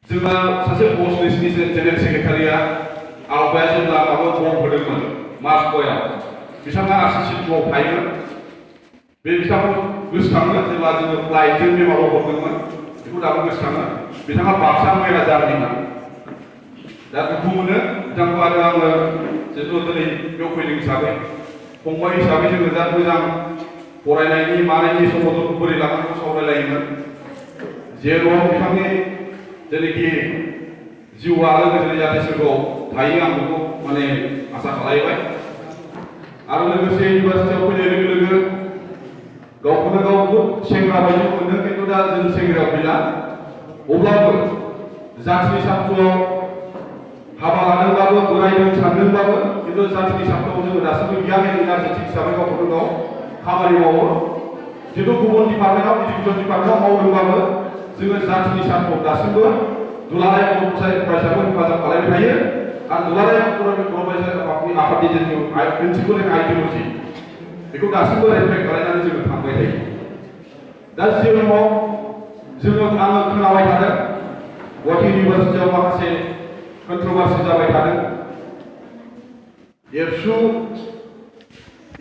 जोंना सासे post लिस्टनि general सेक्रेटारिया आवगाया जेब्ला माबा फर्म होदोंमोन मार्च गयाव बिथाङा आरसिसिआव थायोमोन बे बिथांखौ गोसोखाङो जेब्ला जोङो फ्लाइटजों बे माबा हरदोंमोन बेखौ दाबो गोसोखाङो बिथाङा बाक्सा मैला जारिमोन दा दुखु मोनो बिथांखौ आरो आङो जिहेतु दिनै बेयाव फैदों हिसाबै फंबाय हिसाबै जोङो दा मोजां फरायनायनि मानायनि समाव बोरै लानांगौ सावरायलायोमोन जेराव बिथांनि जेनोखि जिउआ आरो गोजोनै जाहाथे सोरगोआव थायो आं बेखौ माने आसा खालामबाय आरो लोगोसे इउनिभार्सिटियाव फैनाय लोगो लोगो गावखौनो गाव बहुद सेंग्रा बायदि मोनदों खिन्थु दा जों सेंग्रायाव गैला अब्लाबो जाथिनि सान्थौआव हाबा लादोंबाबो बोरायदों सानदोंबाबो खिन्थु जाथिनि सान्थौआव जोङो दासिमबो गियान इउनिभार्सिटि हिसाबै गावखौनो गाव खामानि मावो जिहेतु गुबुन डिपार्टमेन्टआव इडुकेसन डिपार्टमेन्टआव मावदोंबाबो जोङो जाथिनि सान्थौआव दासिमबो दुलाराय बर' फरायसाखौ हेफाजाब खालामबाय थायो आरो दुलाराय बर' फरायसा आफादनि जितु प्रिन्सिपल एन्ड आइडियलजि बेखौ दासिमबो रेसपेक्ट खालामनानै जोङो थांबाय थायो दा जिउआव जोङो आङो खोनाबाय थादों गुवाहाटी इउनिभार्सिटियाव माखासे कन्ट्रभार्सि जाबाय थादों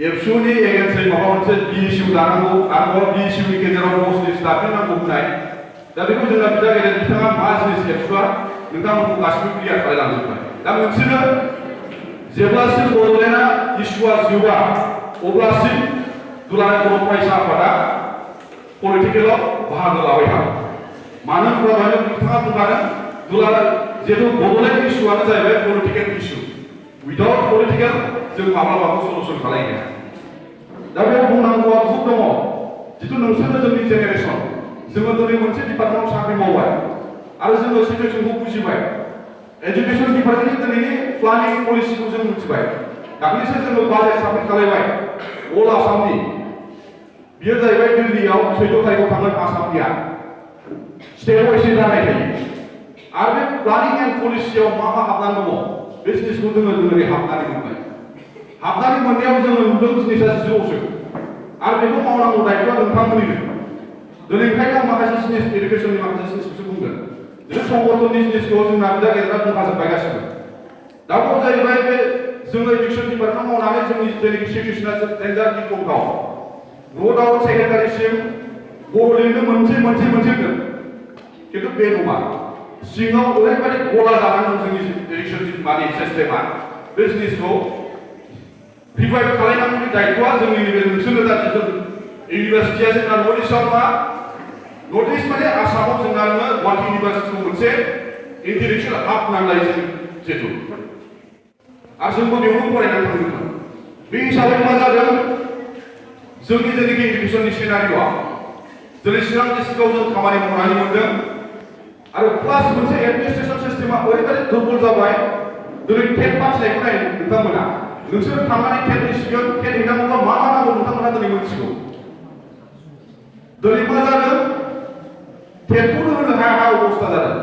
एबसुनि एगेन्स्टै माबा मोनसे बिएसइउ दानांगौ आरो बिएसइउनि गेजेराव पस्ट दाफिननांगौ होननाय दा बेखौ जोंना बिदा गेदेर बिथाङा मा जिनिस एबसुआ नोंथांमोनखौ गासिबो क्लियार खालामलांजोबबाय दा मोनसेनो जेब्लासिम बड'लेण्डआ इस्युआ जोबा अब्लासिम दुलाराय बर' फरायसा आफादा पलिटिकेलाव बाहागो लाबाय थागोन मानो होनोब्ला बिथाङा बुंखादों दुलाराय जिहेतु बड'लेण्ड इस्युआनो जाहैबाय पलिटिकेल इस्यु उइदाउट पलिटिकेल जों माब्लाबाबो सल्युसन खालामनो हाया दा बेयाव बुंनांगौआ बहुद दङ जिथु नोंसोरनो जोंनि जेनेरेसन जोङो दिनै मोनसे डिपार्टमेन्टआव साख्रि मावबाय आरो जोङो सिचुएसनखौ बुजिबाय एजुकेसन डिपार्टमेन्टनि दिनैनि प्लानिं पलिसिखौ जों मिथिबाय दाख्लैसो जोङो बाजेट साबमिट खालामबाय अल आसामनि बियो जाहैबाय दिल्लीयाव 14 तारिखआव थांगोन आसामनिया स्टेटआव एसे जानाय थायो आरो बे प्लानिं एन्ड पलिसियाव मा हाबनानै दङ बे जिनिसखौ जोङो दिनै हाबनानै मोनबाय हाबनानै मोननायाव जोङो नुदों जिनिसा जिउआवसो आरो बेखौ मावनांगौ दायथ'आ नोंथांमोननिनो दिनै ओंखायनो आं माखासे जिनिस एडुकेसननि माखासे जिनिसखौसो बुंगोन जे संगठननि जिनिसखौ जोंना बिदा गेदेरा बुंखाजोब्बाय गासिबो दा बेयाव जाहैबाय बे जोङो एडुकेसन डिपार्टमेन्टआव मावनानै जोंनि जेनोखि सिचुएसना डेन्जार गिख्रंथाव रडआव सेक्रेटारिसिम बर'लेण्डनो मोनसे होनदों खिन्थु बे नङा सिङाव ओरैबायदि गला जानानै दं जोंनि एडुकेसन माने सिस्टेमा बे जिनिसखौ रिभाइभ खालामनांगौनि दायथ'आ जोंनि नैबे नोंसोरनो दा जिथु इउनिभार्सिटिया जोंना नर्थ इस्टआव मा नर्थ इस्ट माने आसामाव जोंना गुवाहाटी इउनिभार्सिटिखौ मोनसे इन्टेलेक्सुवेल हाब नांलाय जिहेतु आरो जोंबो बेयावनो फरायनानै थांदोंमोन बे हिसाबै मा जादों जोंनि जेनोखि इडुकेसननि सिनारिय'आ दिनै चिरां डिस्ट्रिक्टआव जों खामानि मावनानै मोनदों आरो प्लास मोनसे एडमिनिस्ट्रेसन सिस्टेमा ओरैबायदि दुर्बल जाबाय दिनै टेट पास जानायखौ नाय नोंथांमोना नोंसोर थांनानै टेट लिरसिगोन टेट हैनांगौबा मा नांगौ नोंथांमोना दिनै मिथिगौ दिनै मा जादों टेटखौनो होनो हाया अबस्था जादों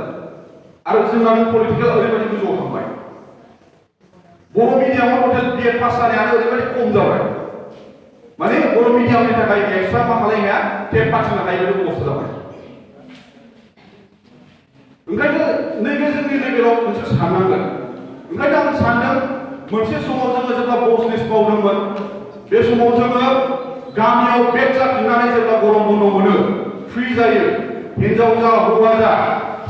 आरो जोंना पलिटिकेल ओरैबायदि गोजौआव थांबाय बर' मिडियामाव टटेल बिएड पास जानायानो ओरैबायदि खम जाबाय माने बर' मिडियामनि थाखाय एक्सट्रा मा खालामनाया टेट पास होनो हायै बायदि अबस्था जाबाय ओंखायनो नैबे जोंनि लेभेलाव मोनसे साननांगोन ओंखायनो आं सानदों मोनसे समाव जोङो जेब्ला बस लिस्ट मावदोंमोन बे समाव जोङो गामियाव बेक जाफिननानै जेब्ला गरम बन्द मोनो फ्रि जायो हिन्जाव जा हौवा जा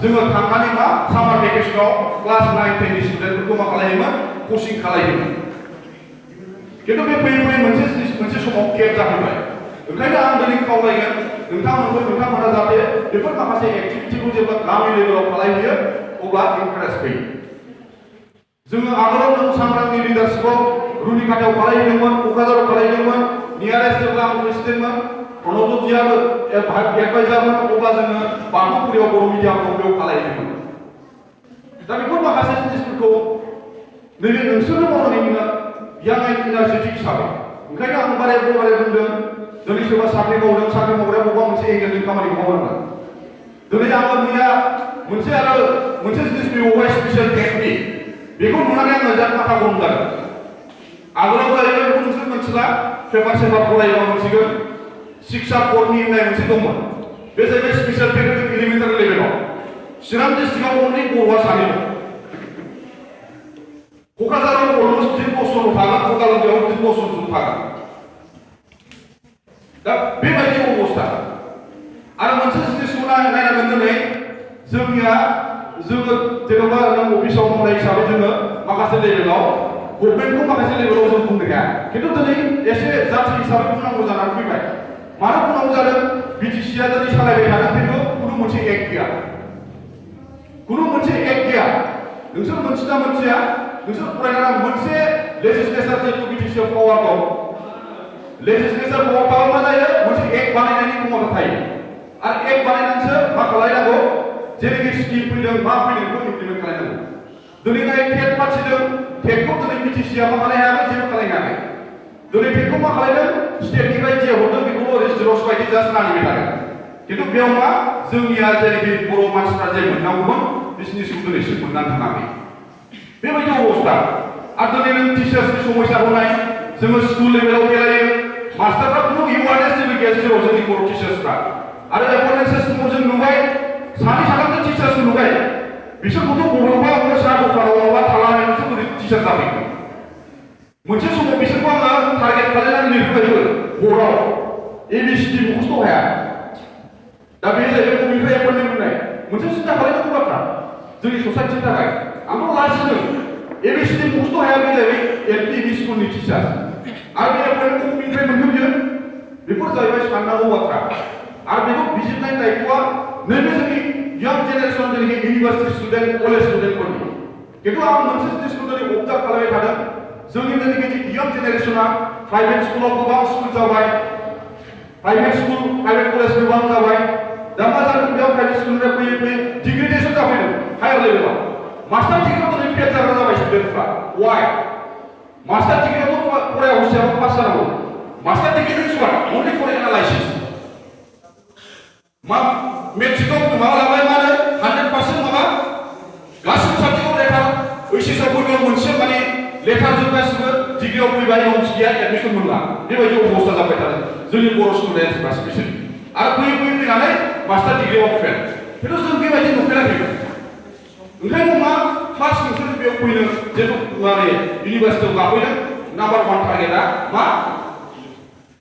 जोङो थांनानै मा सामार भेकेसनाव क्लास 9 10 नि स्टुडेन्टफोरखौ मा खालामोमोन कचिं खालामोमोन खिन्थु बे फैयै मोनसे समाव केप जाफैबाय ओंखायनो आं दिनै खावलायगोन नोंथांमोना जाहाथे बेफोर माखासे एक्टिभिटिखौ जेब्ला गामि लेभेलाव खालामहैयो अब्ला इन्टारेस्ट फैयो जोङो आगोलाव नों सांग्रांनि लिडारशिपआव रुनिकाटायाव खालामहैदोंमोन क'क्राझाराव खालामहैदोंमोन नियारेस्ट जेब्ला आं प्रेसिडेन्टमोन प्रणबज्योतियाबो एडभाइजारमोन अब्ला जोङो बाथौफुरियाव बर' मिडियामखौ बेयाव खालामहैदोंमोन दा बेफोर माखासे जिनिसफोरखौ नैबे नोंसोरनो मावनानै मोनो यां इउनिभार्सिटि हिसाबै ओंखायनो आं बारे बुंदों दिनै सोरबा साख्रि मावदों साख्रि मावग्राया बबेबा मोनसे एंगेलनि खामानिखौ मावनांगोन दिनै आङो मैया मोनसे जिनिस बेवहाय स्पेसियेल टेकनिक बेखौ नुनानै आङो जा माथा गरम जादों आगोलाव जाहैबाय बेखौ नोंसोर मिथिला पेपार फरायोबा मोनसिगोन शिक्षा कर्मी होननाय मोनसे दंमोन बे जाहैबाय स्पेसियेल टेकनिक एलिमेन्टारि लेभेलाव चिरां डिस्ट्रिक्टआव अनलि बर'आ सानैल' क'क्राझाराव अलमस्ट 3 बोसोरल' थागोन उदालगुरियाव 3 बोसोरल' थागोन दा बेबायदि अबस्था आरो मोनसे जिनिसखौ नायनांगोन दिनै जोंनिया जोङो जेनेबा नों अफिसाव मावनाय हिसाबै जोङो माखासे लेभेलाव गभर्नमेन्टखौ माखासे लेभेलाव जों बुंनो हाया खिन्थु दिनै एसे जाथि हिसाबै बुंनांगौ जानानै फैबाय मानो बुंनांगौ जादों बिटिसिआ दिनै सालायबाय थादों खिन्थु खुनु मोनसे एक्ट गैया खुनु मोनसे एक्ट गैया नोंसोर मोनथिना मोनथिया नोंसोर फरायनानै मोनसे लेजिस्लेचार जिहेतु बिटिसिआव पावार दं लेजिस्लेचार पावार मा जायो मोनसे एक्ट बानायनायनि क्षमता थायो आरो एक्ट बानायनानैसो मा खालायनांगौ जेरैखि स्किम फैदों मा फैदों बेखौ इमप्लिमेन्ट खालायनांगौ दिनै नाय टेट फाथिदों टेटखौ दिनै बिटिसिआ मा खालायनो हायाखै जेबो खालायनो हायाखै दिनै टेटखौ मा खालायदों स्टेटनिफ्राय जे हरदों बेखौल' रेजिस्टाराव बायदि जास्ट नायबाय थादों खिन्थु बेयाव मा जोंनिया जेरैखि बर' मानसिफ्रा जे मोननांगौमोन बिजनेसखौ दिनैसिम मोननानै थाङाखै बेबायदि अबस्था आरो दिनै नों टिचार्सनि समस्याखौ नाय जोङो स्कुल लेभेलाव बेरायो मास्टारफ्रा खुनु एवारनेस जेबो गैया जेराव जोंनि बर' टिचार्सफ्रा आरो एवारनेस सिस्टेमाव जों नुबाय सानै साथामसो टिचार्सखौ नुबाय बिसोरखौथ' बबेयावबा साहा दखानाव माबा थालांनानै बिसोर टिचार जाफैगोन मोनसे समाव बिसोरखौ आङो टारगेट खालामनानै लिरहोबायबो बर्डआव ABCD मुखस्थ' हाया दा बे जाहैबाय बबेनिफ्राय एपइन्टमेन्ट मोननाय मोनसे सिन्था खालामनांगौ बाथ्रा जोंनि ससाइटिनि थाखाय आंथ' लाजिदों ABCD मुखस्थ' हाया बे जाहैबाय LP स्कुलनि टिचार आरो बे एपइन्टमेन्टखौ बबेनिफ्राय मोनगोन बियो बेफोर जाहैबाय साननांगौ बाथ्रा आरो बेखौ बिजिरनाय दायित्वआ नैबे जोंनि यां जेनेरेसन जेनेखि इउनिभार्सिटि स्टुडेन्ट कलेज स्टुडेन्टफोरनि खिन्थु आं मोनसे जिनिसखौ दिनै अबजार्भ खालामबाय थादों जोंनि जेनेखि यां जेनेरेसना प्राइभेट स्कुलाव गोबां स्कुल जाबाय प्राइभेट स्कुल प्राइभेट कलेज गोबां जाबाय दा मा जादों बेयाव प्राइभेट स्कुलनिफ्राय फैयै फैयै डिग्रेडेसन जाफैदों हायार लेभेलाव मास्टार डिग्रियाव दिनै फेल जाग्रा जाबाय स्टुडेन्टफ्रा वाइ मास्टार डिग्रियावथ' फराया हसियाबो पास जानांगौ master degree means what only for analysis मा मेट्रिकआव माबा लाबाय मा होनो 100% माबा गासिबो साबजेक्टआव लेटार ओइचएसआव फैबाय मोनसे माने लेटार जों गासिबो डिग्रियाव फैबाय नम्स गैया एडमिसन मोनला बेबायदि अबस्था जाबाय थादों जोंनि बर' स्टुडेन्टसफ्रा स्पेसियेलि आरो फैयै फैयै फैनानै मास्टार डिग्रियाव फेल खिन्थु जों बेबायदि नुफेराखै ओंखायनो मा फार्स्ट नोंसोर बेयाव फैनो जिहेतु माने इउनिभार्सिटियाव गाफैदों नाम्बार 1 टारगेटआ मा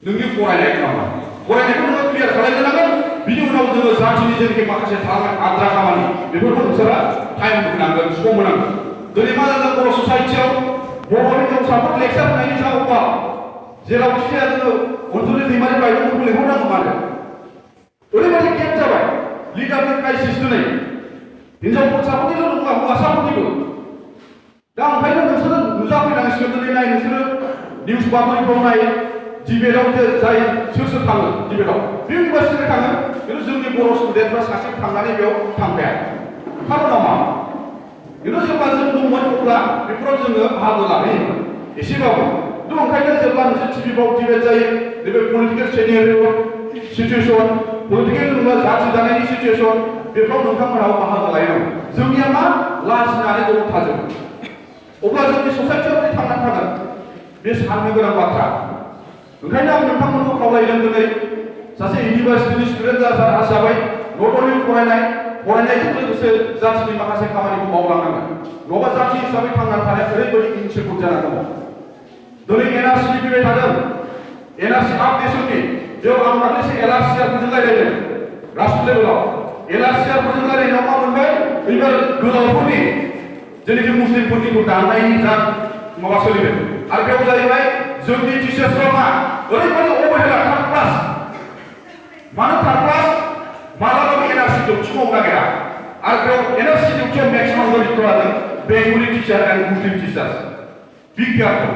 नोंनि फरायनाय नामा फरायनायखौ नोङो क्लियार खालामनांगोन बिनि उनाव जोङो जातिनि जेनेखि माखासे आद्रा खामानि बेफोरखौ नोंसोरा टाइम होनांगोन सम होनांगोन दिनै मा जादों बर' ससाइटियाव बर' हिन्जावसाफोर लेक्सार होनायनि जाहोनाव जेरावखि जाया जोङो अनसुलि दैमारि बायद'मोनखौ लेंहरनांगौ मानो ओरैबायदि गेप जाबाय लिडारनि क्राइसिस दिनै हिन्जावसाफोरनिल' नङा हौवासाफोरनिबो दा ओंखायनो नोंसोरो नुजाफैनांसिगोन दिनै नाय नोंसोरो निउस बातरिफ्राव नाय डिबेटआव जाय सोर सोर थाङो डिबेटआव बे इउनिभार्सिटिनिफ्राय थाङो खिन्थु जोंनि बर' स्टुडेन्टफ्रा सासे थांनानै बेयाव थांफाया खार'ना मा खिन्थु जेब्ला जों दंमोन अब्ला बेफोराव जोङो बाहागो लाहैयोमोन एसेबाबो खिन्थु ओंखायनो जेब्ला मोनसे टिभिफ्राव डिबेट जायो नैबे पलिटिकेल सिचुएसन पलिटिकेल नङा जाथि दानायनि सिचुएसन बेफोराव नोंथांमोनहाबो बाहागो लायनांगौ जोंनिया मा लाजिनानै दङ थाजोबो अब्ला जोंनि ससाइटियाव थांनानै थागोन बे साननो गोनां बाथ्रा ओंखायनो आं नोंथांमोनखौ खावलायदों दिनै सासे इउनिभार्सिटिनि स्टुडेन्ट हिसाबै नट अनलि फरायनायजों लोगोसे जातिनि माखासे खामानिखौ मावलांनांगोन नङाबा जाति हिसाबै थांनानै थानाया ओरैबायदि इनसिकिउर जानानै दङ दिनै NRC फैबाय थादों NRC आपडेशननि बेयाव आं दाख्लैसो LRCRफोरजों रायज्लायदों राष्ट्र लेभेलाव LRCRफोरजों रायज्लायनायाव मा मोनबाय एबार गोलावफोरनि जेनेखि मुस्लिमफोरनिखौ दाननायनि जा माबा सोलिदों आरो बेयाव जाहैबाय जोंनि टिचार्सफ्रा मा ओरैबायदि अबहेला थार्ड क्लास मानो थार्ड क्लास मालाबाबो NRC डिउटि मावनो नागिरा आरो बेयाव NRC डिउटियाव मेक्सिमाम गथ'फोरा Bengali teacher and Muslim teachers B careful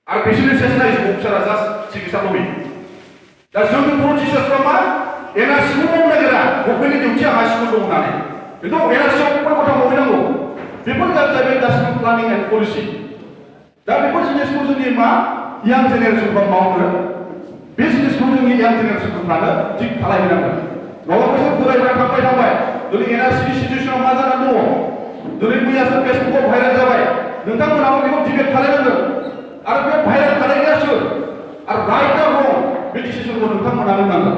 आरो बिसोरनि सेसनाय अफिसारा जास्ट सिकित्सा नङि दा जोंनि बर' टिचार्सफ्रा मा NRCखौ मावनो नागिरा गभर्नमेन्टनि डिउटिया हाई स्कुल दं होननानै खिन्थु NRCआव खय गथा मावहैनांगौ बेफोर जाहैबाय गासिबो प्लानिं एन्ड पलिसि दा बेफोर जिनिसखौ जोंनि मा यां जेनेरेसनफ्रा मावनो बे जिनिसखौ जोंनि यां जेनेरेसनफ्रानो थिग खालामनांगोन नङाबा बिसोर बोरायफ्रा थांबाय दिनै NRCनि सिचुएसनाव मा जानानै दङ दिनै मैयासो फेसबुकआव भाइरेल जाबाय नोंथांमोनाबो बेखौ डिबेट खालामनांगोन आरो बे भाइरेल खालामनाया सोर आरो राइट ना रं बे डिसिसनखौ नोंथांमोना होनांगोन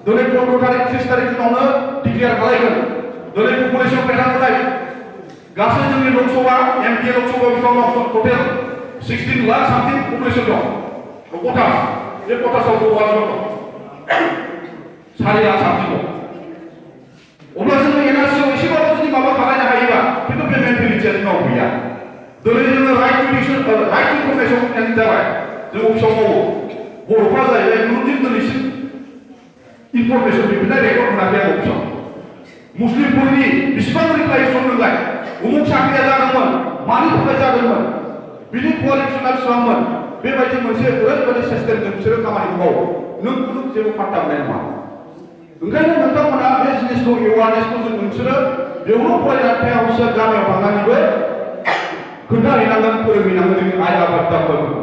दिनै 15 तारिख 30 तारिख उनावनो डिक्लेयार खालामगोन दिनै पपुलेसन पेटार्न नाय गासै जोंनि लोकसभा एमपि लोकसभा बिफानाव टोटेल 16 लाख सामथिं पपुलेसन दं कटास बे कटासाव बर'आ दं 4 लाख सामथिं दं अब्ला जोङो एनआरसियाव एसेबाबो जुदि माबा खालामनो हायोबा खिन्थु बे मेन्टेलिटिया जोंनाव गैया दिनै जोङो राइट टु इनफरमेसन जाबाय जों अफिसाव मावो बर'फ्रा जाहैबाय खुनुदिन दिनैसिम इनफरमेसन बिफोरनाय रेकर्ड मोनाखै आं अफिसाव मुस्लिमफोरनि बेसेबां रिप्लाइसन नोंलाय उमुक साख्रिया जादोंमोन मानि थाखाय जादोंमोन बिनि क्वालिफिकेसना बेसेबांमोन बेबायदि मोनसे ओरैबायदि सिस्टेमजों बिसोरो खामानिखौ मावो नों खुनु जेबो पात्ता मोननाय नङा ओंखायनो नोंथांमोना बे जिनिसखौ एवारनेसखौ जों नोंसोरो बेयावनो फरायनानै थाया हसिया गामियाव थांनानैबो खोन्थाहैनांगोन फोरोंहैनांगोन जोंनि आइ आफादफोरखौ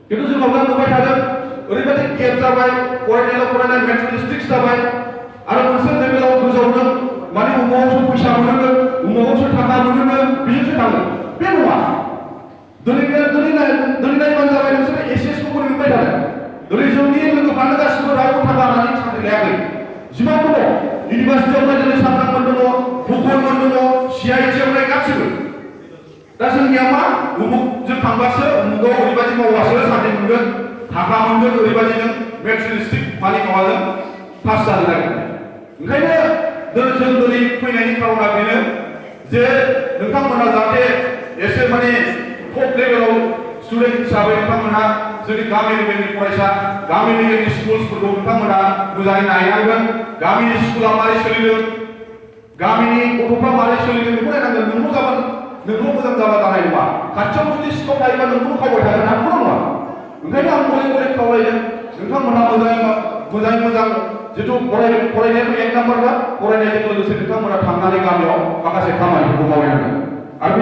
खिन्थु जोंनाव दा नुबाय थादों ओरैबायदि गेप जाबाय फरायनाय मेन्टेलिस्टिक्स जाबाय आरो मोनसे लेभेलाव गोजावदों माने उमुगावसो फैसा मोनोनो उमुगावसो थाखा मोनोनो बिजोंसो थाङो बे नङा दिनै नायबानो जाबाय नोंसोरो एसएसखौबो नुबाय थादों दिनै जोंनि लोगोफ्रानो गासिबो रावबो थाखा लानानै साख्रि लायाखै जिमान दङ इउनिभार्सिटियाव दिनै सामफ्रामबो दङ भुगलमोन दङ सिआइटिआव गासिबो दा जोंनिया मा उमुकजों थांबासो उमुगाव ओरैबायदि मावबासो साख्रि मोनगोन थाखा मोनगोन ओरैबायदि जों मेटेरियलिस्टिक मानि माबाजों पास जानो नागिरदों ओंखायनो जों दिनै फैनायनि खारना बेनो जे नोंथांमोना जाहाथे एसे माने टप लेभेलाव स्टुडेन्ट हिसाबै नोंथांमोना जोंनि गामि लेभेलनि फरायसा गामि लेभेलनि स्कुल्सफोरखौ नोंथांमोना मोजाङै नायनांगोन गामिनि स्कुला मारै सोलिदों गामिनि गथ'फ्रा मारै सोलिदों बेखौ नायनांगोन नोंल' मोजां जाबा जानाय नङा खाथियाव जुदि सिखाव थायोबा नोंखौनो खावबाय थागोन आंखौ नङा ओंखायनो आं गले खावलायदों नोंथांमोना मोजां जिथु फरायनायाथ' एक नाम्बारबा फरायनायजों लोगोसे नोंथांमोना थांनानै गामियाव माखासे खामानिफोरखौ मावहैनांगोन आरो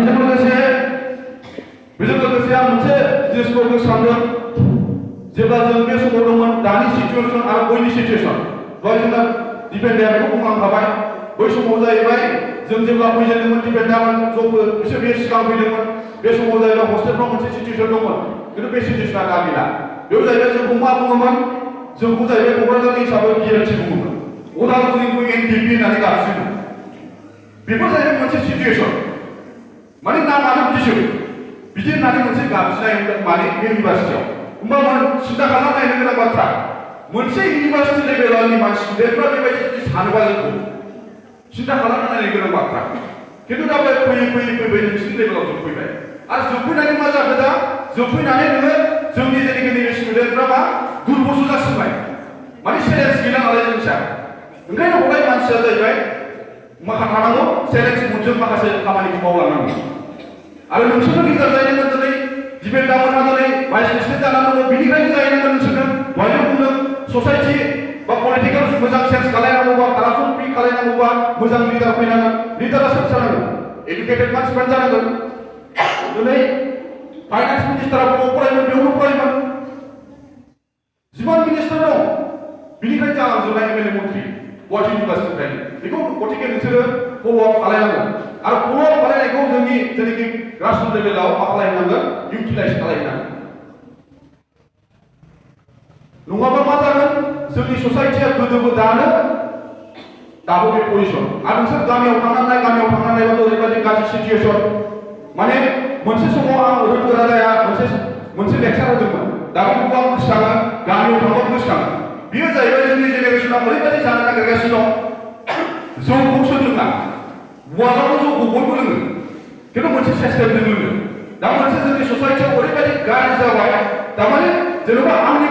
बेजों लोगोसे आं मोनसे जिनिसखौ गोसोखांदों जेब्ला जों बे समाव दंमोन दानि सिचुवेसन आरो बैनि सिचुवेसन दहाय जोंना डिफेन्डआ बेखौ बुंलांखाबाय बै समाव जाहैबाय जों जेब्ला फैजेनदोंमोन डिफेन्डआमोन बिसोर बे सिगां फैदोंमोन बे समाव जाहैबाय हस्टेलफ्राव मोनसे सिचुवेसन दंमोन खिन्थु बे सिचुवेसना दा गैला बेयाव जाहैबाय जोंखौ मा बुङोमोन जोंखौ जाहैबाय क'क्राझारनि हिसाबै बिएलटि बुङोमोन उदालगुरिखौ एनडिपि होननानै गाबज्रियोमोन बेफोर जाहैबाय मोनसे सिचुवेसन माने नामानो बिदिसो बिदि होननानै मोनसे गाबज्रिनाय माने बे इउनिभार्सिटियाव होमबा सिन्था खालामना नायनो गोनां बाथ्रा मोनसे इउनिभार्सिटि लेभेलनि मानसि स्टुडेन्टफ्रा बेबायदि सानोबा जोंखौ सिन्था खालामना नायनो गोनां बाथ्रा खिन्थु दा फैयै नोंसिनि लेभेलाव जों फैबाय आरो जोबफैनानै मा जाखो दा जोबफैनानै नोङो जोंनि जेनिखि स्टुडेन्टफ्रा मा दुरबलसो जासिनबाय माने चेलेन्ज गैला नालाय जोंनिया ओंखायनो हदाय मानसिया जाहैबाय माखा थानांगौ चेलेन्ज मोनजों माखासे खामानिखौ मावलांनांगौ आरो नोंसोरनो लिडार जाहैनांगोन दिनै डिफेन्डआ मोनहा दिनै भाइस प्रेसिडेन्ट जानानै दङ बिनिखायनो जाहैनांगोन नोंसोरनो दहायनो बुंदों ससाइटि बा पलिटिकेल मोजां चेन्ज खालायनांगौबा कारापसन फ्रि खालायनांगौबा मोजां लिडार फैनांगोन लिडारा सोर जानांगोन एडुकेटेड मानसिफ्रानो जानांगोन दिनै फाइनान्स मिनिस्टारा बबाव फरायमोन बेयावनो फरायमोन जिमान मिनिस्टार दं बिनिफ्राय जालांजोबनाय एमएलए मन्थ्रि गुवाहाटि इउनिभार्सिटिनिफ्राय बेखौ गतिके नोंसोरो फल'आप खालायनांगोन आरो फल'आप खालायनायखौ जोंनि जेनाखि ग्रासरुट लेभेलाव मा खालायनांगोन इउटिलाइज खालायनांगोन नङाबा मा जागोन जोंनि ससाइटिया गोदोबो दाबो बे पजिसन आरो नोंसोर गामियाव थांनानैबाथ' ओरैबायदि गाज्रि सिचुवेसन माने मोनसे समाव आं रोंगोरा जाया मोनसे लेक्सार होदोंमोन दा बेखौ आं गोसोखाङो गामियाव थांबाबो गोसोखाङो बेयो जाहैबाय जोंनि जेनेरेसना ओरैबायदि जानो नागिरगासिनो दं जौखौ सोर लोङा वालावबो जौखौ बयबो लोङो खिन्थु मोनसे सिस्टेमजों लोङो दा मोनसे जोंनि ससाइटियाव ओरैबायदि गाज्रि जाबाय थारमाने जेनेबा आंनि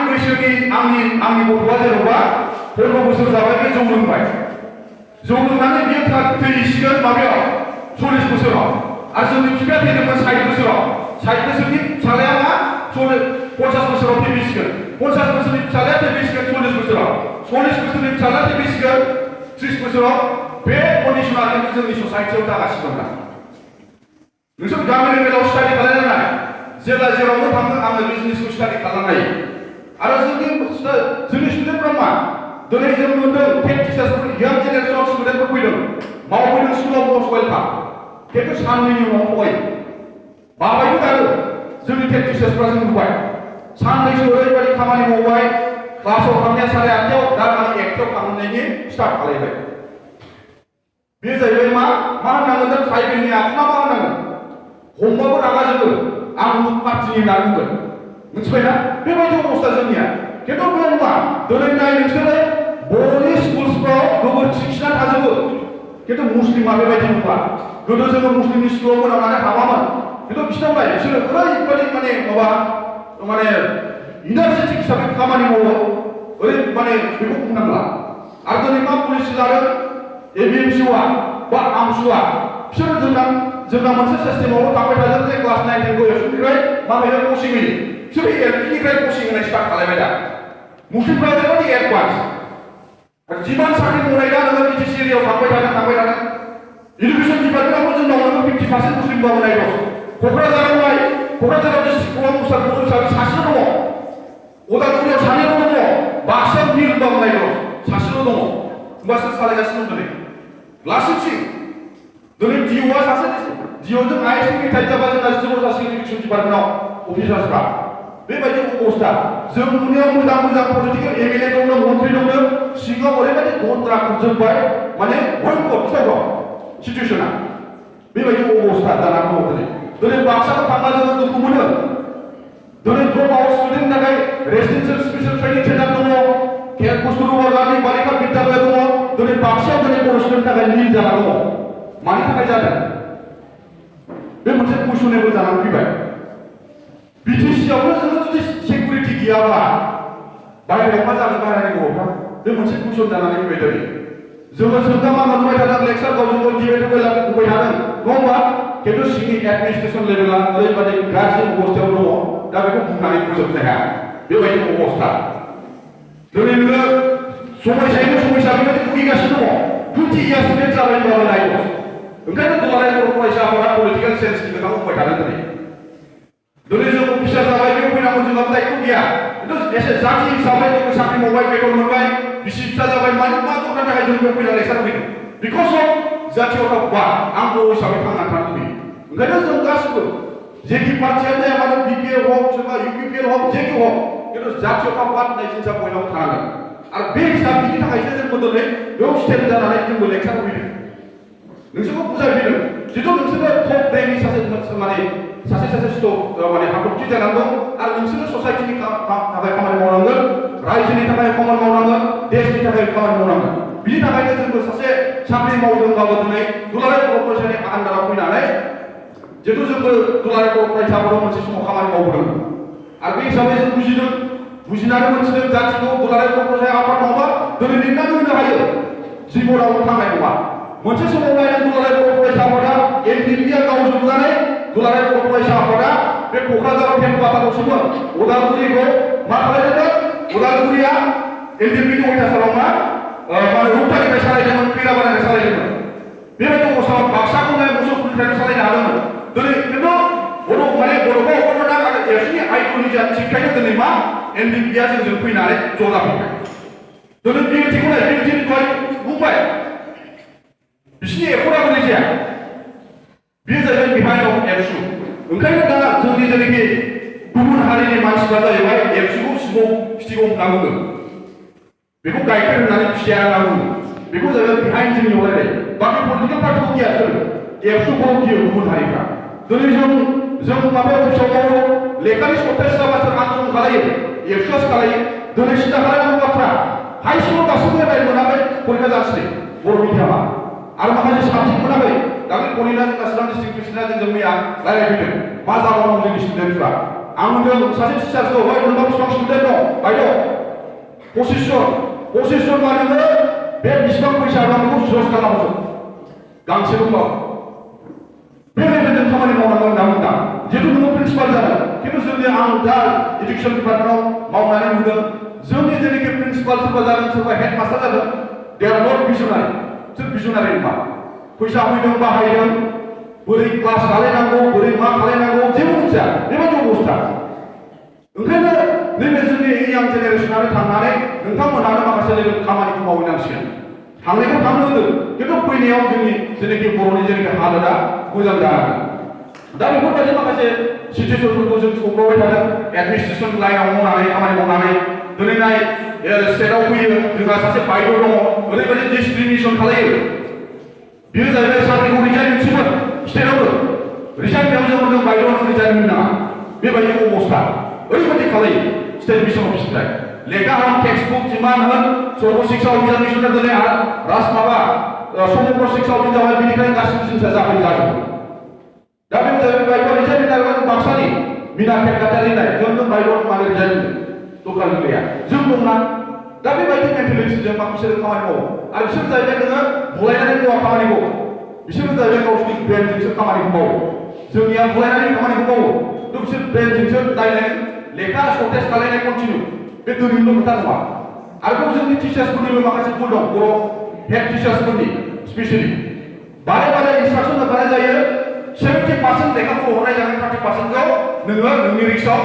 बैसोनि आंनि गथ'आ जेनेबा 15 बोसोर जाबाय बे जौ लोंबाय जौ लोंनानै बियो थैसिगोन माबायाव 40 बोसोराव आरो जोंनि बिफाया थैदोंमोन 60 बोसोराव 60 बोसोरनि फिसालाया मा 50 बोसोराव थैसिगोन 50 बोसोरनि फिसालाया थैसिगोन 40 बोसोराव 40 बोसोरनि फिसालाया थैसिगोन 30 बोसोराव बे कन्डिशना खिन्थु जोंनि ससाइटियाव जागासिनो दं नोंसोर गामि लेभेलाव स्टाडि खालामनाय जेब्ला जेरावनो थाङो आङो बिजनेसखौ स्टाडि खालामनाय आरो जोंनि स्टुडेन्टफ्रा मा दिनै जों नुदों टेट टिचार्सफोर यां जेनेरेसन स्टुडेन्टफोर फैदों मावफैदों स्कुलाव मस्ट वेलकाम खिन्थु साननैनि उनाव फरायो माबायदि गारो जोंनि टेट टिचार्सफ्रा जों नुबाय साननैसो ओरैबायदि खामानि मावबाय क्लासाव थांनाया 8:30 दा माने 1 थांनायनि स्टार्ट खालामबाय बे जाहैबाय मा होननांगोन दा ट्राइबेलनि आखुना मा होननांगोन हमबाबो रागा जोङो आं उमुक पार्टिनि होनना बुंगोन मिथिबायना बेबायदि अबस्था जोंनिया खिन्थु बे नङा दिनै नाय नोंसोरो बर'नि स्कुलसफ्राव गोबोरखि खिना थाजोबो खिन्थु मुस्लिमा बेबायदि नङा गोदो जोङो मुस्लिमनि स्कुलाव मोनामनानै हाबामोन खिन्थु बिसोरनाव नाय बिसोरो ओरैबायदि माने इनार्जेटिक हिसाबै खामानि मावो माने बेखौ बुंनांला आरो दिनै मा पलिसि लादों एबिएमसिआ बा आमसुआ बिसोरो जोंना मोनसे सिस्टेमावल' थांबाय थादों जे क्लास 9 10 एलपिनिफ्राय मा होयो कचिं होयो बिसोरो एलपिनिफ्राय कचिं होनाय स्टार्ट खालामबाय दा मुस्लिमफ्रा ओरैबायदि एडभान्स जिमान साख्रि मावनाय दा नोङो बिटिसि एरियायाव थांबाय थादों इडुकेसन डिपार्टमेन्टआवबो जोंनाव नोङो 50% मुस्लिम बाबोनाय दं क'क्राझाराव डिस्ट्रिक्ट प्रमुख हिसाबै सासेल' दङ उदालगुरियाव सानैल' दङ बाक्सायाव मिल बाबोनाय दं सासेल' दङ होमबा सोर सालायगासिनो दं लासैथिं दिनै डिअ'आ सासे डिअ'जों आइएसनि मेथाइ जाबा जोंना जिबो जासिगोन इडुकेसन डिपार्टमेन्टआव अफिसार्सफ्रा बेबायदि अबस्था जों नुनायाव मोजां पलिटिकेल एमएलए दंनो मन्थ्रि दंनो सिङाव ओरैबायदि गन्द्रा खुरजोब्बाय माने भयंकर गिथावथाव सिचुएसना बेबायदि अबस्था जानानै दङ दिनै बाक्साखौ थांबा जोङो दुखु मोनो दिनै ड्रप आउट स्टुडेन्टनि थाखाय रेसिडेन्सियेल स्पेसियेल ट्रेनिं सेन्टार दङ कस्तुरबा गान्धी बालिका बिद्यालय दङ दिनै बाक्सायाव दिनै बर' स्टुडेन्टनि थाखाय मिल जाना दङ मानि थाखाय जादों बे मोनसे कुइसनेबल जानानै फैबाय बिटिसिआवनो जोङो जुदि सिकिउरिटि गैयाबा बाहेरायाव मा जागोन बाहेरानि बर'फ्रा बे मोनसे कुइसन जानानै फैबाय दिनै जों दा मा मोनबाय थादों लेक्सार गावजों गाव डिबेट होबाय थादों नङा होमबा खिन्थु सिंनि एडमिनिस्ट्रेसन लेभेला ओरैबायदि गाज्रि अबस्थायाव दङ दा बेखौ बुंनानै फोजोबनो हाया बेबायदि अबस्था दिनै नोङो समयसा बेबायदि भुगिगासिनो दङ 20 इयार्स लेट जाबाय होनबाबो नायदो ओंखायनो दुलाराय बर' फरायसा आफादा पलिटिकेल सेन्सनि खोथा बुंबाय थादों दिनै जों अफिसार जाबाय बेयाव फैनांगौ जोंहा दायित्व गैया खिन्थु एसे जाथि हिसाबै जोङो साख्रि मावबाय बेथन मोनबाय बिसि फिसा जाबाय मानो मा दरखारनि थाखाय जों बेयाव फैना लेक्सार फैदों बिकज अफ जाथियता बाद आं बर' हिसाबै थांनानै थानो लुबैयो ओंखायनो जों गासिबो जेखि पार्टियानो जाया मानो बिपिएल हक सोरबा इउपिपिएल हक जेखि हक खिन्थु जाथियता बाद होननाय जिनिसा बयनावबो थानांगोन आरो बे हिसाबनि थाखायसो जोंबो दिनै बेयाव स्टेन्ड जानानै जोंबो लेक्सार फैदों नोंसोरखौ बुजायफैदों जिथु नोंसोरो टप रेंकनि सासे माने हाथरखि जानानै दं आरो नोंसोरो ससाइटिनि थाखाय खामानि मावनांगोन रायजोनि थाखाय खामानि मावनांगोन देशनि थाखाय खामानि मावनांगोन बिनि थाखायनो जोंबो सासे साख्रि मावदोंबाबो दिनै दुलाराय बर' फरायसानि आन्दाराव फैनानै जिहेतु जोंबो दुलाराय बर' फरायसाफोराव मोनसे समाव खामानि मावबोदों आरो बे हिसाबै जों बुजिनानै मोनथिदों जाथिखौ दुलाराय बर' फरायसा आफाद मावबा दिनै लिरनानै होनो हायो जिबनावबो थांनाय नङा मोनसे समाव नायदों दुलाराय बर' फरायसा आफादा एनडिपिआ गावजोबनानै दुलाराय बर' फरायसा आफादा बे क'क्राझाराव हेडक्वार्टारावसोमोन उदालगुरिखौ मा खालामदोंमोन उदालगुरिया एनडिपिनि अयथासाराव माने रौतानिफ्राय सालायदोंमोन खैराबारिनिफ्राय सालायदोंमोन बेबायदि अबस्थायाव बाक्साखौ मुसलपुरनिफ्राय सालायनो हादोंमोन दिनै खिन्थु बर'खौ हगारनो ना आरो एबसुनि आइडिय'लजिया थिगखायनो दिनै मा एनडिपिआ जोंजों फैनानै ज' जाफैबाय दिनै बिएलटिखौ नाय बिएलटिनि दहाय बुंबाय बिसिनि एफर्टआ बोरै जाया बेयो जाहैबाय बिहाइन्ड अफ एबसु ओंखायनो दा जोंनि जेनाखि गुबुन हारिनि मानसिफ्रा जाहैबाय एबसुखौ सिङाव फिथिगौ होनना बुङो बेखौ गाइखेर होननानै फिसिया होनना बुङो बेखौ जाहैबाय बिहाइन्ड जोंनियाव रायलायो बाखि पलिटिकेल पार्टिखौ गिया सोर एबसुखौ गियो गुबुन हारिफ्रा दिनै जों माबायाव अफिसाव मावो लेखानि सर्टेज जाबा सोर आन्दलन खालायो एबसुआसो खालायो दिनै सिन्था खालामनांगौ बाथ्रा हाइ स्कुलाव दासिमबो राय मोनाखै फरिखा जासिनो बर' मिडियामा आरो माखासे साबजेक्ट मोनाखै दाख्लै कनिना जोंना चिरां डिस्ट्रिक्ट प्रेसिडेन्टआ जोंजों मैया रायलायफैदों मा जाबावनांगौ जोंनि स्टुडेन्टफ्रा आं होनदों सासे टिचार्सखौ हय मोनबा बेसेबां स्टुडेन्ट दं बायद' 25 जन बा नोङो बे बेसेबां फैसा दं बेखौ जिर'स खालामनांगौ गांसे दंबावो बे लेभेलजों खामानि मावनांगोन होनना बुंदों जिहेतु नोङो प्रिन्सिपाल जादों खिन्थु जोंनि आं दा इडुकेसन डिपार्टमेन्टआव मावनानै नुदों जोंनि जेनाखि प्रिन्सिपाल सोरबा जादों सोरबा हेडमास्टार जादों दे आर नट भिजनारि सोर भिजनारि नङा फैसा फैदों बाहायदों बोरै क्लास खालायनांगौ बोरै मा खालायनांगौ जेबो मिथिया बेबायदि अबस्था ओंखायनो नैबे जोंनि यां जेनेरेसनानो थांनानै नोंथांमोनानो माखासे लेभेल खामानिखौ मावहैनांसिगोन थांनायखौ थांनो होदों खिन्थु फैनायाव जोंनि जेनाखि बर'नि जेनाखि हालोदा मोजां जानांगोन दा बेफोरबायदि माखासे सिचुएसनफोरखौ जों सौग्रावबाय थादों एडमिनिस्ट्रेसन लाइनाव मावनानै खामानि मावनानै दिनै नाय स्टेटआव फैयो जोंहा सासे बायद' दङ ओरैबायदि डिसक्रिमिनेसन खालायो बियो जाहैबाय साख्रिखौ रिजाइन मोनसेमोन स्टेटआवबो रिजाइन बेयाव जों बायद'आवनो रिजाइन होनो नाङा बेबायदि अबस्था ओरैबायदि खालायो स्टेट मिसन अफिसनिफ्राय लेखा होन टेक्सटबुक जिमान होन सर्व शिक्षा अभियान मिसनआ दिनै राज माबा समग्र शिक्षा अभियान जाबाय बेनिखायनो गासिबो जिनिसा जाबाय जाजोबो दा बे जाहैबाय बायद'आ रिजाइन होनाय बाक्सानि मिना फेकाटारि होननाय जों बायद'आव मानो रिजाइन होनो दरकार गैया जों दंना दा बेबायदि मेन्टेलिटिजों बिसोरो खामानि मावो आरो बिसोर जाहैबाय नोङो बुलायनानै मावा खामानिखौ बिसोरो जाहैबाय गावसोरनि ब्रेनजोंसो खामानिखौ मावो जोंनिया बुलायनानै खामानिखौ मावो थ' बिसोर ब्रेनजोंसो नायनाय लेखा सर्टेज खालायनाय कन्टिनिउ बे दिनैनिल' खोथा नङा आरोबाव जोंनि टिचार्सफोरनिबो माखासे भुल दं बर' हेड टिचार्सफोरनि स्पेसियेलि बारे बारे इन्सट्राक्सन होखानाय जायो 70% लेखाखौ हरनाय जागोन 30%खौ नोङो नोंनि रिक्सआव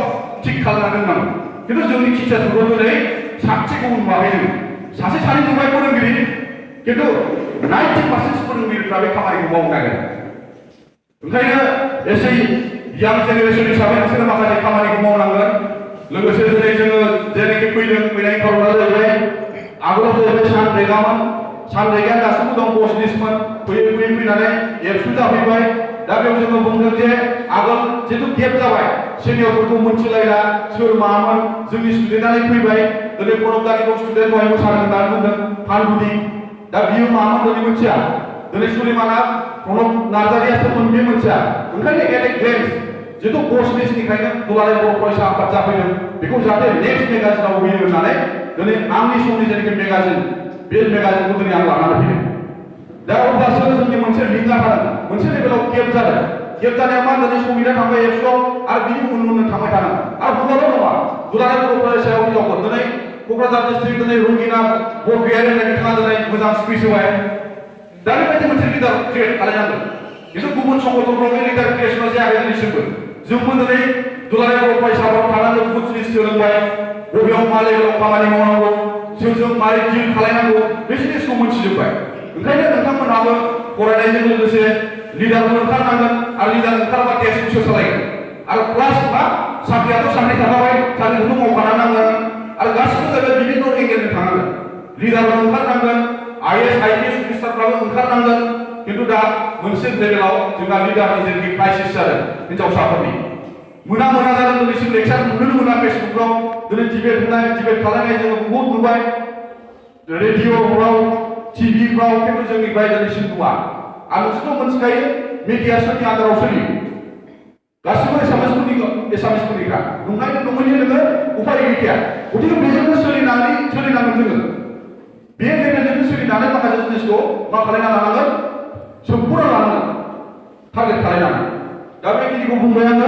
थिक खालामना दोननांगौ खिन्थु जोंनि टिचार्सफोरखौ दिनै साबसिन गुबुन नुवाखै जों सासे सानै नुबाय फोरोंगिरि खिन्थु 90% फोरोंगिरिफ्रा बे खामानिखौ मावनो नागिरो ओंखायनो एसे यां जेनेरेसन हिसाबै नोंसोरो माखासे खामानिखौ मावनांगोन लोगोसे दिनै जोङो जेनाखि फैनायनि खार'ना जाहैबाय आगोलाव जाहैबाय सानरेगाया दासिमबो दं बसनिसमोन फैयै फैनानै एबसु जाफैबाय दा बेयाव जोङो बुंदों जे आगोल जिहेतु गेप जाबाय सिनियरफोरखौ मोनथिलायला सोर मामोन जोंनि स्टुडेन्टआनो फैबाय दिनै कनकदानिखौ स्टुडेन्ट दहाय मोसानो होननानै बुंदों फानगुदि दा बियो मामोन दिनै मोनथिया दिनै सुलेमाना प्रणब नार्जारिया सोरमोन बे मोनथिया ओंखायनो एट ए ग्लेन्स जिहेतु बसनिसनिफ्रायनो दुलाराय बर' फरायसा आफाद जाफैदों बेखौ जाहाथे नेक्स्ट मेगाजिनाव होयो होननानै दिनै आंनि समनि जेनाखि मेगाजिन बे मेगाजिनखौ दिनै आं लानानै फैदों दा अब्लासो जोंनि मोनसे लिंकआ थादों मोनसे लेभेलाव गेप जादों गेप जानाया मा दिनै समिदा थांबाय एबसुआव आरो बिनि उन थांबाय थादों आरो बुंबाल' नङा दुलाराय बर' फरायसायाव हिनजावफोर दिनै क'क्राझार डिस्ट्रिक्ट दिनै रंगिना बरगयारि होननाय बिथाङा दिनै मोजां स्पिच होबाय दा बेबायदि मोनसे लिडार क्रिएट खालामनांगोन खिन्थु गुबुन संगठनफ्राव बे लिडार क्रिएसना जायाखै दिनैसिमबो जोंबो दिनै दुलाराय बर' फरायसाफोराव थानानै बुहुत जिनिस सोलोंबाय बबेयाव मा लेभेलाव खामानि मावनांगौ सोरजों मारै डिल खालामनांगौ बे जिनिसखौ मोनथिजोब्बाय ओंखायनो नोंथांमोनहाबो फरायनायजों लोगोसे लिडारबो ओंखारनांगोन आरो लिडार ओंखारबा टेक्सखौ सोर सालायगोन आरो प्लास मा साख्रियाथ' साख्रि थाखाबाय साख्रिखौथ' मावखाना नांगोन आरो गासिबो जायगायाव बिभिन्न एंगेलजों थांनांगोन लिडारबो ओंखारनांगोन IAS IPS अफिसारफ्राबो ओंखारनांगोन खिन्थु दा मोनसे लेभेलाव जोंहा लिडारनि जेनाखि क्राइसिस जादों हिनजावसाफोरनि मोना जादों दिनैसिम लेक्सार नुनोनो मोना फेसबुकफ्राव दिनै डिबेट होनाय डिबेट खालामनाय जोङो बहुद नुबाय रेडिअफ्राव टिभिफ्राव खिन्थु जोंनिफ्राय दिनैसिम नुवा आं नोंसोरथ' मोनथिखायो मिडिया सोरनि आन्दाराव सोलियो गासिबो एसामिसफोरनिखा नंनायनि नोङो उपाय गैखाया गथिखे बेजोंनो सोलिनांगोन जोङो बे लेभेलजोंनो सोलिनानै माखासे जिनिसखौ मा खालामना लानांगोन सोबख'ना लानांगोन टारगेट खालामनानै दा बेखिनिखौ बुंबाय आङो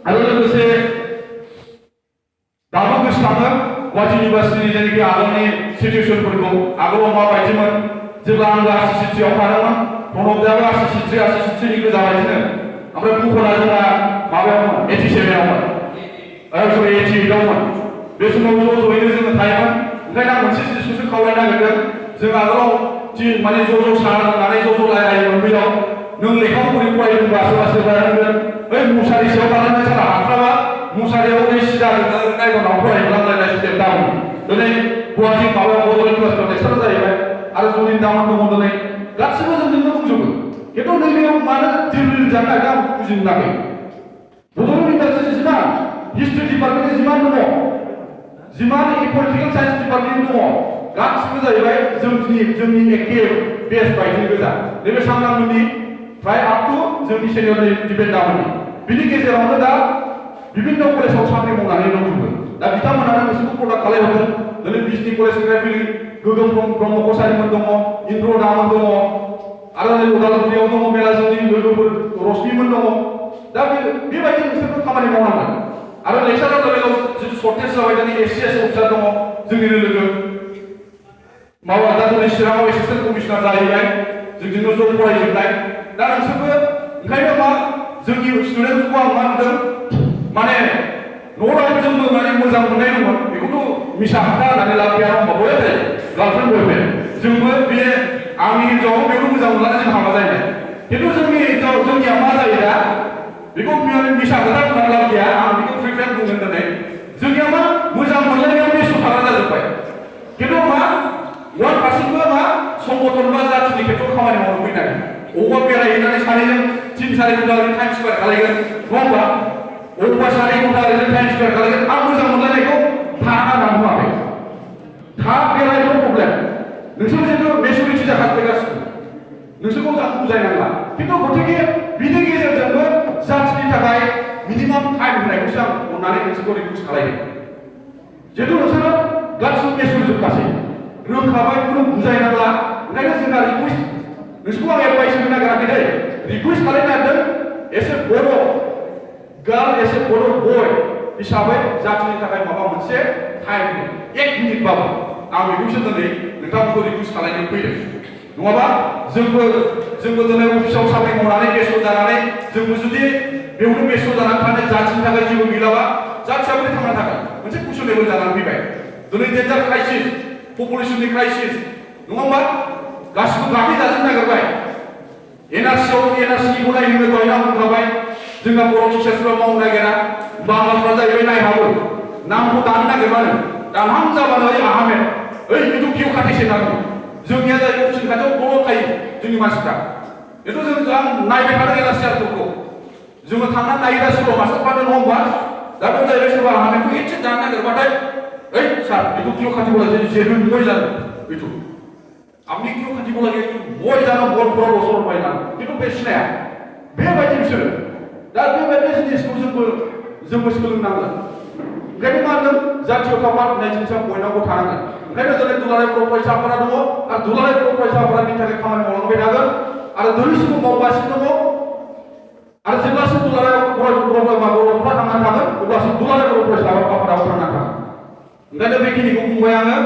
आरो लोगोसे दाबो गोसोखाङो गुवाहाटि इउनिभार्सिटिनि जेनाखि आगोलनि सिटुएसनफोरखौ आगोलाव माबायदिमोन जेब्ला आंबो आरसिसिटिआव थादोंमोन प्रणबदाबो आरसिसिटिनि गोजा बायदिनो ओमफ्राय बुखना जोंना माबायावमोन 87आवमोन सरि 88आवमोन बे समाव ज'यैनो जोङो थायोमोन ओंखायनो आं मोनसे जिनिसखौसो खावलायनो नागिरदों जों आगोलाव माने ज' साहा लोंनानै ज' रायलायोमोन बैयाव नों लेखाखौ बोरै फरायदोंबा सोरबा होनगोन बै मुसारि सायाव थानानै सारा हाथ्राबा मुसारियाव ओरै सिदा नायगनाव फरायलांलायनाय स्टेप दाउन दिनै गुवाहाटि माबायाव बड'लेण्ड इउनिभार्सिटियाव लेक्सार जाहैबाय आरो जलिन दामोन दङ दिनै गासिबो जोंजोंनो बुंजोबो खिन्थु नैबेयाव मानो दिल्ली जानो नागिरदों आं बुजिनो मोनाखै बड'लेण्ड इउनिभार्सिटि जिमान हिस्ट्रि डिपार्टमेन्टनि जिमान दङ जिमान पलिटिकेल साइन्स डिपार्टमेन्ट दङ गासिबो जाहैबाय जोंनि एखे बेस बायदिनो गोजा नैबे सांग्रांमोननि फ्राय आप टु जोंनि सेनियरनि डिबेट दामोननि बिनि गेजेरावनो दा बिभिन्न कलेजाव साख्रि मावनानै दंजोबो दा बिथांमोनानो नोंसोरखौ प्रडाक्ट खालामहरगोन दिनै बिजनि कलेजनिफ्राय फैयो गोगोम ब्रह्म कसारिमोन दङ इन्द्र दामोन दङ आरो नै उदालगुरियाव दङ मेला जोंनि लोगोफोर रश्मिमोन दङ दा बेबायदि नोंसोरबो खामानि मावनांगोन आरो लेक्सारार लेभेलाव जिथु सर्टेज जाबाय दिनै SCS अफिसार दङ जोंनिनो लोगो माबा दा दिनै चिराङाव एसिस्टेन्ट कमिसनार जाहैबाय जोंजोंनो ज' फरायजोबनाय दा नोंसोरबो ओंखायनो मा जोंनि स्टुडेन्टफोरखौ आं मा नुदों माने न'आव जोंबो माने मोजां मोननाय दंमोन बेखौथ' मिसा खोथा होननानै लाब गैया होनबा बयबो थायो गार्लफ्रेन्ड बयफ्रेन्ड जोंबो बे आंनि हिन्जावाबो बेखौ मोजां मोननानै जों हाबा जाहैबाय खिन्थु जोंनिया मा जायो दा बेखौ मिसा खोथा बुंनानै लाब गैया आं बेखौ फ्रिफ्रेन्ड बुंगोन दिनै जोंनिया मा मोजां मोनलायनायाव बेस्थ' थाग्रा जाजोब्बाय खिन्थु मा 1% मा संगठन बा जातिनि खेथ्रआव खामानि मावनो फैनाय अबा बेरायहैनानै सानैजों 3-4 घन्टा ओरैनो टाइम स्पेयार खालायगोन नङा होमबा अबा 4 घन्टा ओरैनो टाइम स्पेयार खालायगोन आं मोजां मोनलायनायखौ थाङा होनना बुङाखै था बेरायनो प्रब्लेम नोंसोर जिथु मेजरिटि जाखाफैगासिनो नोंसोरखौ जों बुजायनांला खिन्थु गतिके बिनि गेजेरजोंबो जातिनि थाखाय मिनिमाम टाइम होनायखौसो आं अननानै नोंसोरखौ रिकुवेस्ट खालायदों जिहेतु नोंसोरो गासिबो मेजरिटि रोंखाबाय खुनु बुजायनांला ओंखायनो जोंहा रिकुवेस्ट नोंसोरखौ आं एडभाइस होनो नागिराखै दै रिकुवेस्ट खालायनो नागिरदों एसे बर' गार्ल एसे बर' बय हिसाबै जातिनि थाखाय माबा मोनसे टाइम 1 मिनिटबाबो आं बेखौसो दिनै नोंथांमोनखौ रिकुवेस्ट खालायनो फैदों नङाबा जोंबो दिनै अफिसाव साख्रि मावनानै बेस्थ' जानानै जोंबो जुदि बेयावनो बेस्थ' जानानै थानाय जातिनि थाखाय जेबो गैलाबा जातिया बोरै थांना थागोन मोनसे कुइसनेबल जानानै फैबाय दिनै डेन्जार क्राइसिस पपुलेसननि क्राइसिस नङा होमबा गासिबो गाथै जाजोबनो नागिरबाय एनआरसिखौ नायहोनो दहायनो आं बुंखाबाय जोंना बर' टिचार्सफ्रा मावनो नागिरा बांगालफ्रा जाहैबाय नायहाबो नामखौ दानो नागिरबानो दानहां जाबानो ओइ आहामेद ओइ बेथ' किउ खाथेसो नांगौ जोंनिया जाहैबाय अफिसनि खाथियाव बर' थायो जोंनि मानसिफ्रा बेथ' आं नायबाय थादों एनआरसिआरफोरखौ जोङो थांनानै नायोदा सोरबा मास्टारफ्रानो नङा होमबा दा बेयाव जाहैबाय सोरबा आहामेदखौ एसे दानो नागिरबाथाय ओइ सार बेथ' किउ खाथि बोला जेबो मय जानो बेथ' আপনি কিউ খাতি বলা গিয়ে মই জানো বল বড় বছর পাই না কিন্তু বেশ না बेबायदि बिसोरो दा बेबायदि जिनिसखौ जोंबो सोलोंनांगोन ओंखायनो मा होनदों जातीय थावमान होननाय जिनिसा बयनावबो थानांगोन ओंखायनो दिनै दुलाराय बर' फरायसाफोरा दङ आरो दुलाराय बर' फरायसाफोरा बिनि थाखाय खामानि मावलांबाय थागोन आरो दिनैसिमबो मावगासिनो दङ आरो जेब्लासिम दुलाराय बर'फोरा थांनानै थागोन अब्लासिम दुलाराय बर' फरायसाफोराबो थांनानै थागोन ओंखायनो बेखिनिखौ बुंबाय आङो